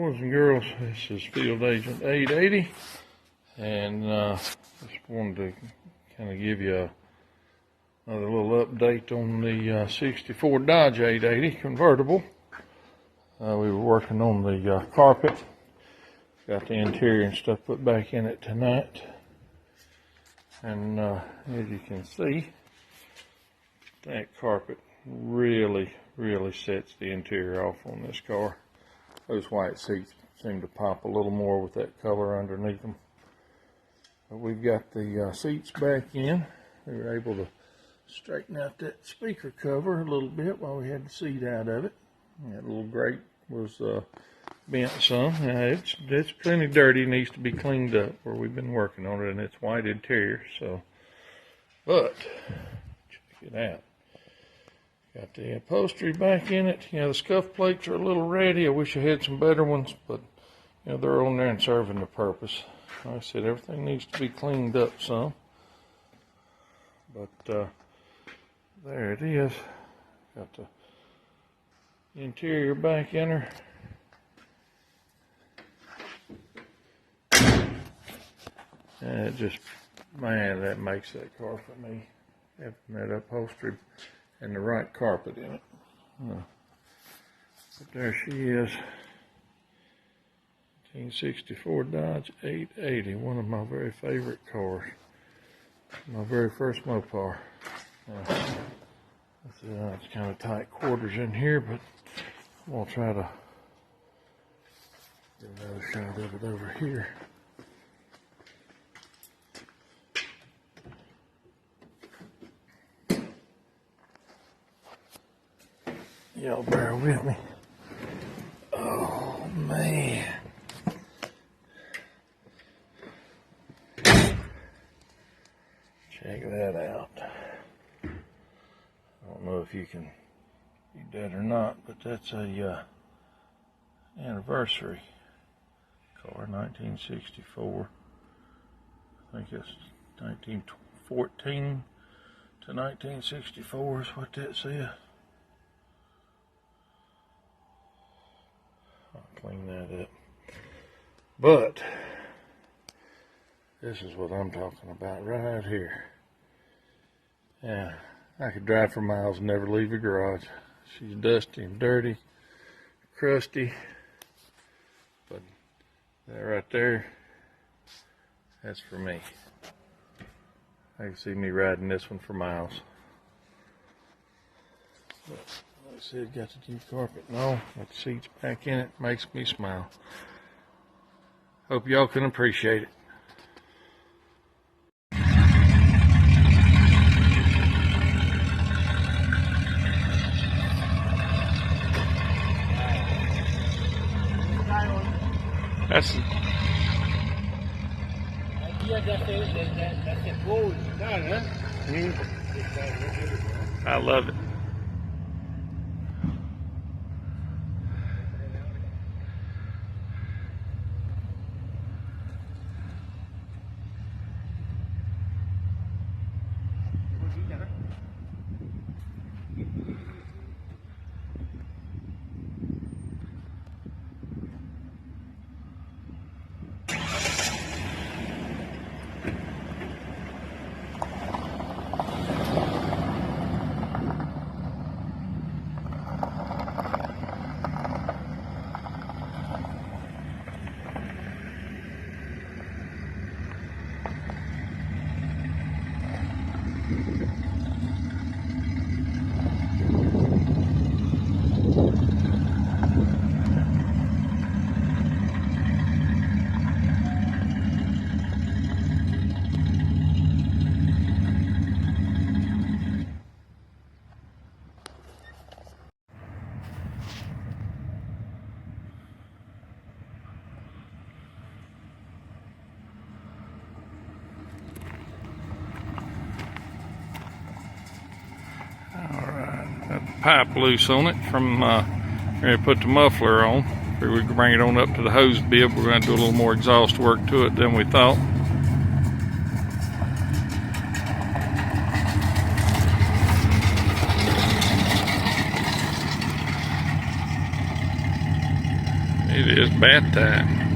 Boys and girls, this is Field Agent 880, and just wanted to kind of give you another little update on the 64 Dodge 880 convertible. We were working on the carpet, got the interior and stuff put back in it tonight, and as you can see, that carpet really sets the interior off on this car. Those white seats seem to pop a little more with that color underneath them. But we've got the seats back in. We were able to straighten out that speaker cover a little bit while we had the seat out of it. That little grate was bent some. It's plenty dirty, needs to be cleaned up where we've been working on it, and it's white interior. So, but check it out. Got the upholstery back in it. You know, the scuff plates are a little ratty. I wish I had some better ones, but you know, they're on there and serving the purpose. Like I said, everything needs to be cleaned up some. But there it is. Got the interior back in her. And it just, man, that makes that car for me. Having that upholstery and the right carpet in it. But there she is. 1964 Dodge 880, one of my very favorite cars. My very first Mopar. It's kind of tight quarters in here, but we'll try to get another shot of it over here. Y'all bear with me. Oh, man. Check that out. I don't know if you can read that or not, but that's a anniversary car, 1964. I think it's 1914 to 1964 is what that says. I'll clean that up. But this is what I'm talking about right here. Yeah, I could drive for miles and never leave the garage. She's dusty and dirty, crusty, but that right there, that's for me. I can see me riding this one for miles. But, like I said, got the new carpet and all, got the seats back in it, makes me smile. Hope y'all can appreciate it. That's I love it. Pipe loose on it from we're going to put the muffler on. We can bring it on up to the hose bib. We're going to do a little more exhaust work to it than we thought. It It is bath time.